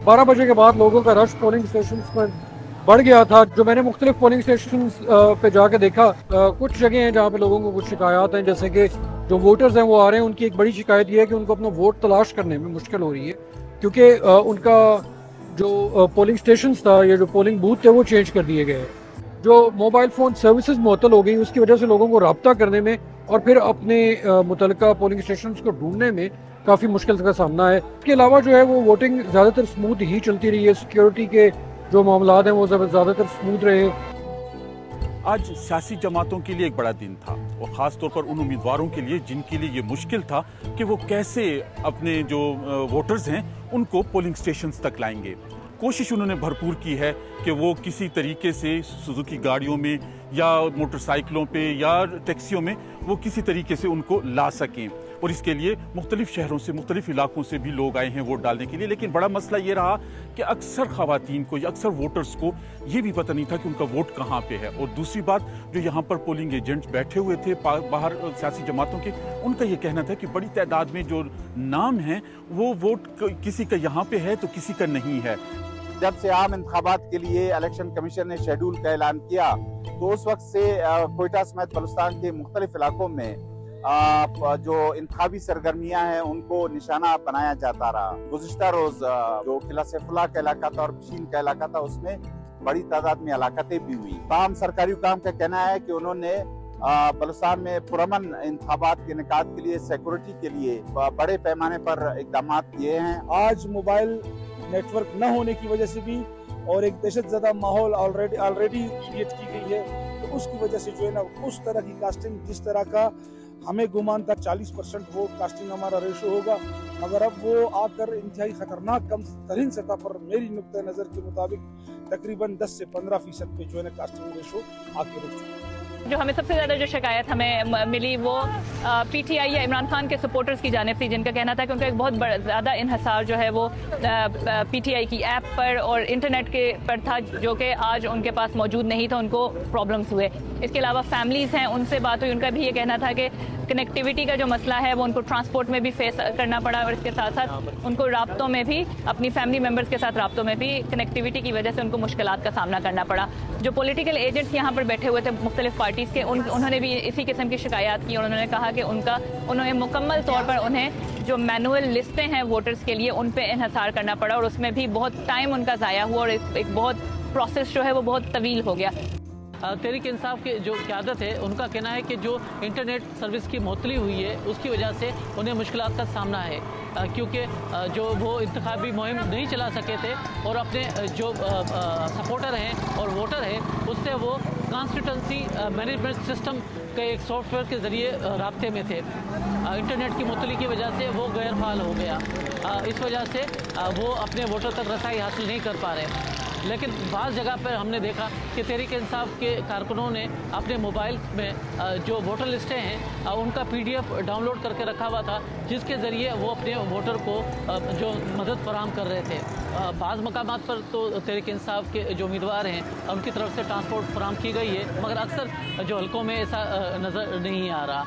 12 बजे के बाद लोगों का रश पोलिंग स्टेशन पर बढ़ गया था। जो मैंने मुख्तलिफ पोलिंग स्टेशन पे जाके देखा, कुछ जगह हैं जहाँ पे लोगों को कुछ शिकायत हैं, जैसे कि जो वोटर्स हैं वो आ रहे हैं, उनकी एक बड़ी शिकायत ये है कि उनको अपना वोट तलाश करने में मुश्किल हो रही है, क्योंकि उनका जो पोलिंग स्टेशन था या जो पोलिंग बूथ थे वो चेंज कर दिए गए। जो मोबाइल फ़ोन सर्विसेज मुअत्तल हो गई, उसकी वजह से लोगों को रब्ता करने में और फिर अपने मुतल्लिका पोलिंग स्टेशन को ढूंढने में काफ़ी मुश्किल का सामना है। इसके अलावा जो है वो वोटिंग ज़्यादातर स्मूथ ही चलती रही है। सिक्योरिटी के जो मामलात हैं वो ज़्यादातर स्मूथ रहे। आज सियासी जमातों के लिए एक बड़ा दिन था और ख़ास तौर पर उन उम्मीदवारों के लिए जिनके लिए ये मुश्किल था कि वो कैसे अपने जो वोटर्स हैं उनको पोलिंग स्टेशंस तक लाएंगे। कोशिश उन्होंने भरपूर की है कि वो किसी तरीके से सुजुकी गाड़ियों में या मोटरसाइकिलों पे या टैक्सियों में वो किसी तरीके से उनको ला सकें, और इसके लिए मुख्तलिफ शहरों से, मुख्तलिफ इलाकों से भी लोग आए हैं वोट डालने के लिए। लेकिन बड़ा मसला ये रहा कि अक्सर ख़वातीन को या अक्सर वोटर्स को ये भी पता नहीं था कि उनका वोट कहाँ पे है। और दूसरी बात, जो यहाँ पर पोलिंग एजेंट्स बैठे हुए थे बाहर सियासी जमातों के, उनका ये कहना था कि बड़ी तादाद में जो नाम है वो वोट किसी का यहाँ पे है तो किसी का नहीं है। जब से आम इंतखाबात के लिए इलेक्शन कमीशन ने शेड्यूल का ऐलान किया तो उस वक्त से कोयटा समेत बलूचिस्तान के मुख्तलिफ इलाकों में जो इंतखाबी सरगर्मियां हैं उनको निशाना बनाया जाता रहा। गुज़िश्ता रोज जो किला सैफुल्लाह का इलाका था और पशीन का इलाका था, उसमें बड़ी तादाद में हलाकतें भी हुई। तमाम सरकारी हुकाम का कहना है कि उन्होंने बलूचिस्तान में पुरअमन इंतखाबात के इनेकाद के लिए, सिक्योरिटी के लिए बड़े पैमाने पर इक़दाम किए हैं। आज मोबाइल नेटवर्क न होने की वजह से भी और एक दहशतज़दा माहौल ऑलरेडी क्रिएट की गई है, तो उसकी वजह से जो है ना उस तरह की कास्टिंग, जिस तरह का हमें गुमान था 40% वो कास्टिंग हमारा रेशो होगा, मगर अब वो आकर इंतहाई खतरनाक कम तरीन सतह पर मेरी नुक्ता नज़र के मुताबिक तकरीबन 10 से 15% पे जो है ना कास्टिंग रेशो आके रुक चुका है। जो हमें सबसे ज़्यादा जो शिकायत हमें मिली वो पीटीआई या इमरान खान के सपोर्टर्स की जानिब से, जिनका कहना था कि उनका एक बहुत ज़्यादा इन्हसार जो है वो पीटीआई की ऐप पर और इंटरनेट के पर था, जो कि आज उनके पास मौजूद नहीं था, उनको प्रॉब्लम्स हुए। इसके अलावा फैमिलीज़ हैं, उनसे बात हुई, उनका भी ये कहना था कि कनेक्टिविटी का जो मसला है वो उनको ट्रांसपोर्ट में भी फेस करना पड़ा, और इसके साथ साथ उनको राब्तों में भी, अपनी फैमिली मेम्बर्स के साथ राब्तों में भी कनेक्टिविटी की वजह से उनको मुश्किलात का सामना करना पड़ा। जो पॉलिटिकल एजेंट्स यहाँ पर बैठे हुए थे मुख्तलिफ पार्टीज़ के, उन्होंने भी इसी किस्म की शिकायत की और उन्होंने कहा कि उन्होंने मुकम्मल तौर पर उन्हें जो मैनुअल लिस्टें हैं वोटर्स के लिए उन पर इन्हसार करना पड़ा, और उसमें भी बहुत टाइम उनका ज़ाया हुआ और एक बहुत प्रोसेस जो है वो बहुत तवील हो गया। तहरीक इंसाफ की जो क़यादत है, उनका कहना है कि जो इंटरनेट सर्विस की मुअत्तली हुई है उसकी वजह से उन्हें मुश्किलात का सामना है, क्योंकि जो वो इंतखाबी मुहिम नहीं चला सके थे और अपने जो सपोर्टर हैं और वोटर हैं उससे वो कॉन्स्टिट्यूंसी मैनेजमेंट सिस्टम के एक सॉफ्टवेयर के ज़रिए राब्ते में थे। इंटरनेट की मुअत्तली की वजह से वो गैर फाल हो गया, इस वजह से वो अपने वोटर तक रसाई हासिल नहीं कर पा रहे। लेकिन बाज़ जगह पर हमने देखा कि तहरीक इंसाफ के कारकुनों ने अपने मोबाइल में जो वोटर लिस्टें हैं उनका PDF डाउनलोड करके रखा हुआ था, जिसके ज़रिए वो अपने वोटर को जो मदद फराहम कर रहे थे। बाज़ मकामात पर तो तहरीक इंसाफ के जो उम्मीदवार हैं उनकी तरफ से ट्रांसपोर्ट फराहम की गई है, मगर अक्सर जो हल्कों में ऐसा नज़र नहीं आ रहा।